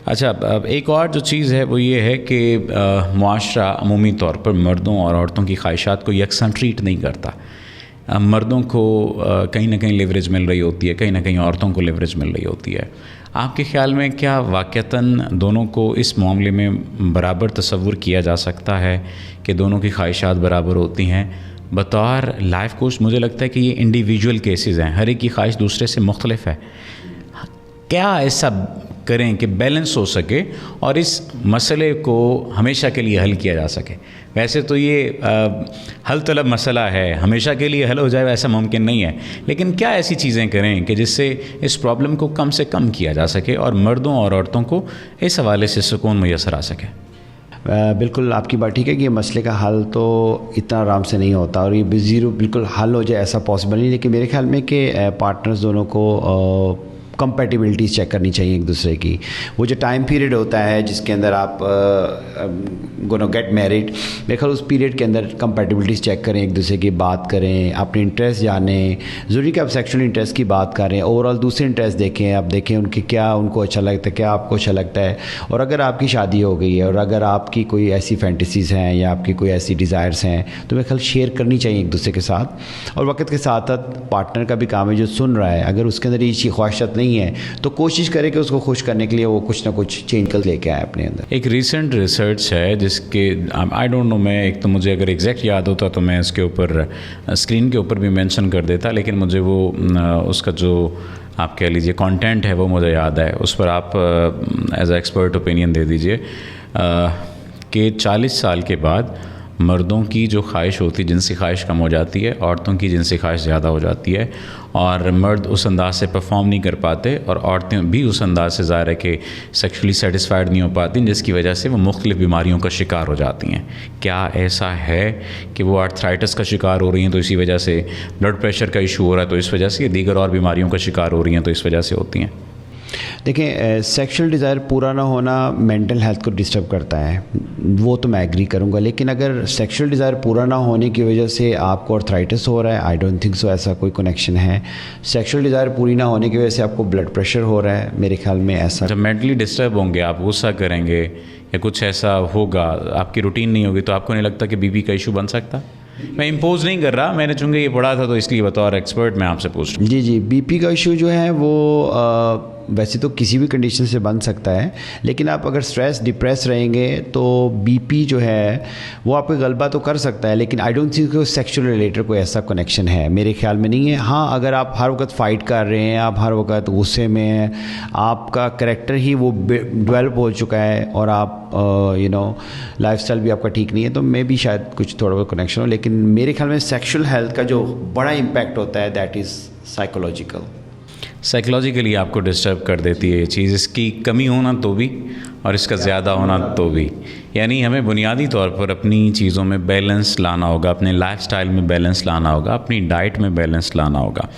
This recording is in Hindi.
अच्छा, अब एक और जो चीज़ है वो ये है कि मुआशरा अमूमी तौर पर मर्दों और औरतों की ख्वाहिशात को यकसा ट्रीट नहीं करता। मर्दों को कहीं ना कहीं लेवरेज मिल रही होती है, कहीं ना कहीं औरतों को लेवरेज मिल रही होती है। आपके ख़्याल में क्या वाक़तन दोनों को इस मामले में बराबर तसव्वुर किया जा सकता है कि दोनों की ख्वाहिशात बराबर होती हैं? बतौर लाइफ कोच मुझे लगता है कि ये इंडिविजुअल केसेस हैं, हर एक की ख्वाहिश दूसरे से मुख्तलिफ है। क्या ऐसा करें कि बैलेंस हो सके और इस मसले को हमेशा के लिए हल किया जा सके? वैसे तो ये हल तलब मसला है, हमेशा के लिए हल हो जाए वैसा मुमकिन नहीं है, लेकिन क्या ऐसी चीज़ें करें कि जिससे इस प्रॉब्लम को कम से कम किया जा सके और मर्दों और औरतों को इस हवाले से सुकून मुयसर आ सके? बिल्कुल आपकी बात ठीक है कि ये मसले का हल तो इतना आराम से नहीं होता और ये ज़ीरो बिल्कुल हल हो जाए ऐसा पॉसिबल नहीं, लेकिन मेरे ख्याल में कि पार्टनर्स दोनों को कंपैटिबिलिटीज़ चेक करनी चाहिए एक दूसरे की। वो जो टाइम पीरियड होता है जिसके अंदर आप गोना गेट मैरिड, मेरे ख्याल उस पीरियड के अंदर कंपैटिबिलिटीज़ चेक करें, एक दूसरे की बात करें, अपने इंटरेस्ट जानें। ज़रूरी कि आप सेक्शुअल इंटरेस्ट की बात करें, ओवरऑल दूसरे इंटरेस्ट देखें, आप देखें उनके क्या उनको अच्छा लगता है, क्या आपको अच्छा लगता है। और अगर आपकी शादी हो गई है और अगर आपकी कोई ऐसी फैंटेसीज़ हैं या आपकी कोई ऐसी डिज़ायर्स हैं तो मेरे ख्याल शेयर करनी चाहिए एक दूसरे के साथ। और वक्त के साथ साथ पार्टनर का भी काम है जो सुन रहा है, अगर उसके अंदर ये ख्वाहिशात नहीं है तो कोशिश करें कि उसको खुश करने के लिए वो कुछ ना कुछ चेंज कर लेके आए अपने अंदर। एक रिसेंट रिसर्च है जिसके आई डोंट नो, मैं एक तो मुझे अगर एग्जैक्ट याद होता तो मैं इसके ऊपर स्क्रीन के ऊपर भी मेंशन कर देता, लेकिन मुझे वो उसका जो आप कह लीजिए कंटेंट है वो मुझे याद है। उस पर आप एज ए एक्सपर्ट ओपिनियन दे दीजिए कि 40 साल के बाद मर्दों की जो ख्वाहिश होती है, जिनसी ख्वाहिश कम हो जाती है, औरतों की जिनसी ख्वाहिश ज़्यादा हो जाती है और मर्द उस अंदाज से परफॉर्म नहीं कर पाते और औरतें भी उस अंदाज से ज़ाहिर है कि सेक्शुअली सेटिस्फाइड नहीं हो पाती, जिसकी वजह से वो मुख्तलिफ़ बीमारियों का शिकार हो जाती हैं। क्या ऐसा है कि वो आर्थराइटिस का शिकार हो रही हैं तो इसी वजह से, ब्लड प्रेशर का इशू हो रहा है तो इस वजह से, दीगर और बीमारियों का शिकार हो रही हैं तो इस वजह से होती हैं? देखें, सेक्सुअल डिज़ायर पूरा ना होना मेंटल हेल्थ को डिस्टर्ब करता है, वो तो मैं एग्री करूँगा। लेकिन अगर सेक्सुअल डिज़ायर पूरा ना होने की वजह से आपको आर्थराइटिस हो रहा है, आई डोंट थिंक सो ऐसा कोई कनेक्शन है। सेक्सुअल डिज़ायर पूरी ना होने की वजह से आपको ब्लड प्रेशर हो रहा है, मेरे ख्याल में ऐसा। जब मेंटली डिस्टर्ब होंगे, आप गुस्सा करेंगे या कुछ ऐसा होगा, आपकी रूटीन नहीं होगी, तो आपको नहीं लगता कि बीपी का इशू बन सकता? मैं इम्पोज नहीं कर रहा, मैंने चूँकि ये पढ़ा था तो इसलिए बतौर एक्सपर्ट मैं आपसे पूछ रहा हूँ। जी, बीपी का इशू जो है वो वैसे तो किसी भी कंडीशन से बन सकता है, लेकिन आप अगर स्ट्रेस डिप्रेस रहेंगे तो बीपी जो है वो आपको गलबा तो कर सकता है, लेकिन I don't think sexual related कोई ऐसा कनेक्शन है, मेरे ख्याल में नहीं है। हाँ, अगर आप हर वक्त फ़ाइट कर रहे हैं, आप हर वक्त गुस्से में हैं, आपका करैक्टर ही वो डेवलप हो चुका है और आप लाइफस्टाइल भी आपका ठीक नहीं है, तो मैं भी शायद कुछ थोड़ा बहुत कनेक्शन हो। लेकिन मेरे ख्याल में सेक्सुअल हेल्थ का जो बड़ा इम्पैक्ट होता है दैट इज़ साइकोलॉजिकली आपको डिस्टर्ब कर देती है ये चीज़, इसकी कमी होना तो भी और इसका ज़्यादा होना तो भी। यानी हमें बुनियादी तौर पर अपनी चीज़ों में बैलेंस लाना होगा, अपने लाइफस्टाइल में बैलेंस लाना होगा, अपनी डाइट में बैलेंस लाना होगा।